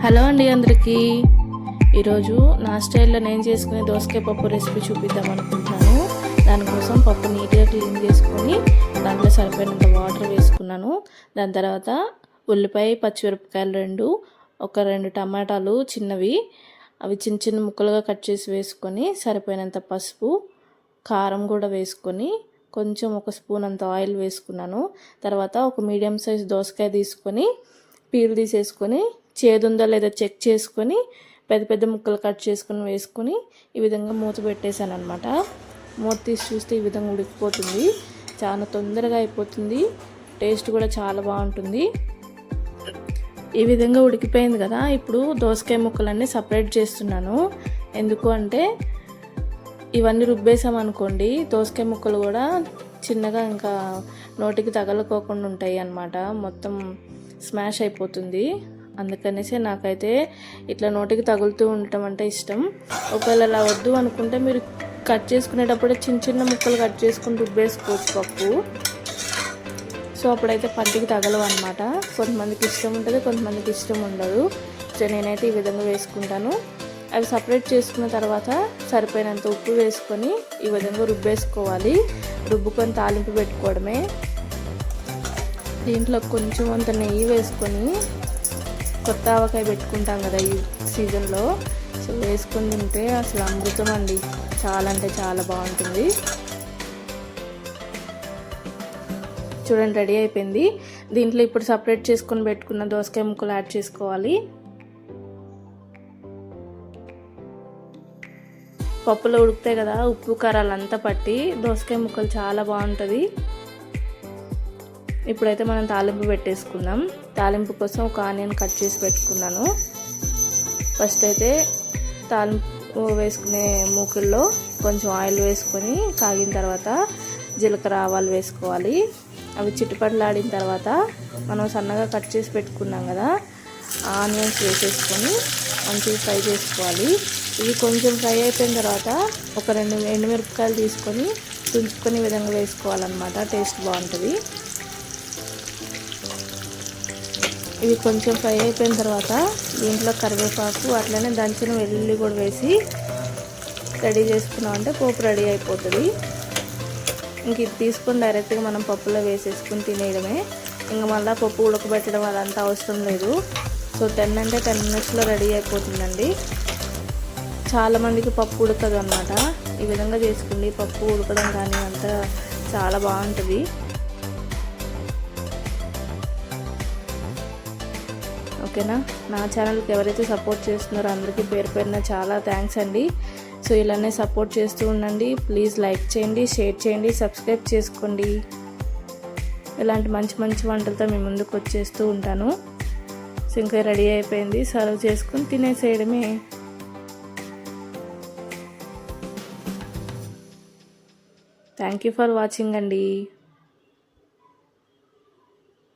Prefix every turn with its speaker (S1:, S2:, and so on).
S1: Hello అండి అందరికీ. ఈరోజు నా స్టైల్లో నేను చేసుకునే దోసకాయ పప్పు రెసిపీ చూపిద్దాం అనుకుంటున్నాను. దానికోసం పప్పు నీట్గా క్లీన్ చేసుకొని దాంట్లో సరిపోయినంత వాటర్ వేసుకున్నాను. దాని తర్వాత ఉల్లిపాయ, పచ్చిమిరపకాయలు రెండు టమాటాలు చిన్నవి, అవి చిన్న చిన్న ముక్కలుగా కట్ చేసి వేసుకొని సరిపోయినంత పసుపు, కారం కూడా వేసుకొని కొంచెం ఒక స్పూన్ అంత ఆయిల్ వేసుకున్నాను. తర్వాత ఒక మీడియం సైజ్ దోసకాయ తీసుకొని పీల్ తీసేసుకొని చేదుందో లేదో చెక్ చేసుకొని పెద్ద పెద్ద ముక్కలు కట్ చేసుకొని వేసుకొని ఈ విధంగా మూత పెట్టేశాను అనమాట. మూత తీసి చూస్తే ఈ విధంగా ఉడికిపోతుంది. చాలా తొందరగా అయిపోతుంది. టేస్ట్ కూడా చాలా బాగుంటుంది. ఈ విధంగా ఉడికిపోయింది కదా. ఇప్పుడు దోసకాయ ముక్కలన్నీ సపరేట్ చేస్తున్నాను. ఎందుకు అంటే ఇవన్నీ రుబ్బేసామనుకోండి, దోసకాయ ముక్కలు కూడా చిన్నగా ఇంకా నోటికి తగలకోకుండా ఉంటాయి అన్నమాట. మొత్తం స్మాష్ అయిపోతుంది. అందుకనేసి నాకైతే ఇట్లా నోటికి తగులుతూ ఉండటం అంటే ఇష్టం. ఒకవేళ అలా వద్దు అనుకుంటే మీరు కట్ చేసుకునేటప్పుడే చిన్న చిన్న ముక్కలు కట్ చేసుకుని రుబ్బేసుకోవచ్చు పప్పు. సో అప్పుడైతే పంటికి తగలవు అనమాట. కొంతమందికి ఇష్టం ఉంటుంది, కొంతమందికి ఇష్టం ఉండదు. సో నేనైతే ఈ విధంగా వేసుకుంటాను. అవి సపరేట్ చేసుకున్న తర్వాత సరిపోయినంత ఉప్పు వేసుకొని ఈ విధంగా రుబ్బేసుకోవాలి. రుబ్బుకొని తాలింపు పెట్టుకోవడమే. దీంట్లో కొంచెం అంత నెయ్యి వేసుకొని కొత్త ఆవకాయ పెట్టుకుంటాం కదా ఈ సీజన్లో, సో వేసుకొని తింటే అసలు అమృతం అండి. చాలా అంటే చాలా బాగుంటుంది. చూడండి, రెడీ అయిపోయింది. దీంట్లో ఇప్పుడు సపరేట్ చేసుకొని పెట్టుకున్న దోసకాయ ముక్కలు యాడ్ చేసుకోవాలి. పప్పులో ఉడుకుతాయి కదా, ఉప్పు కారాలంతా పట్టి దోసకాయ ముక్కలు చాలా బాగుంటుంది. ఇప్పుడైతే మనం తాలింపు పెట్టేసుకుందాం. తాలింపు కోసం ఒక ఆనియన్ కట్ చేసి పెట్టుకున్నాను. ఫస్ట్ అయితే తాలింపు వేసుకునే మూకుల్లో కొంచెం ఆయిల్ వేసుకొని కాగిన తర్వాత జీలకర్ర, ఆవాలు వేసుకోవాలి. అవి చిట్టుపట్లాడిన తర్వాత మనం సన్నగా కట్ చేసి పెట్టుకున్నాం కదా ఆనియన్స్ వేసేసుకొని మంచిగా ఫ్రై చేసుకోవాలి. ఇవి కొంచెం ఫ్రై అయిపోయిన తర్వాత ఒక 2 ఎండుమిరపకాయలు తీసుకొని తుంచుకొని ఈ విధంగా వేసుకోవాలన్నమాట. టేస్ట్ బాగుంటుంది. ఇవి కొంచెం ఫ్రై అయిపోయిన తర్వాత దీంట్లో కరివేపాకు అట్లనే దంచిన వెల్లుల్లి కూడా వేసి రెడీ చేసుకున్నామంటే పోపు రెడీ అయిపోతుంది. ఇంక ఇది తీసుకొని డైరెక్ట్గా మనం పప్పులో వేసేసుకుని తినేయడమే. ఇంకా మళ్ళీ పప్పు ఉడకబెట్టడం అదంతా అవసరం లేదు. సో 10 అంటే 10 మినిట్స్లో రెడీ అయిపోతుందండి. చాలామందికి పప్పు ఉడకదు అన్నమాట. ఈ విధంగా చేసుకోండి. పప్పు ఉడకడం కానీ అంతా చాలా బాగుంటుంది. ఓకేనా. నా ఛానల్కి ఎవరైతే సపోర్ట్ చేస్తున్నారో అందరికీ పేరు పేరున చాలా థ్యాంక్స్ అండి. సో ఇలానే సపోర్ట్ చేస్తూ ఉండండి. ప్లీజ్ లైక్ చేయండి, షేర్ చేయండి, సబ్స్క్రైబ్ చేసుకోండి. ఇలాంటి మంచి మంచి వంటలతో మీ ముందుకు వచ్చేస్తూ ఉంటాను. సో ఇంకా రెడీ అయిపోయింది. సర్వ్ చేసుకుని తినేసేయడమే. థ్యాంక్ యూ ఫర్ వాచింగ్ అండి.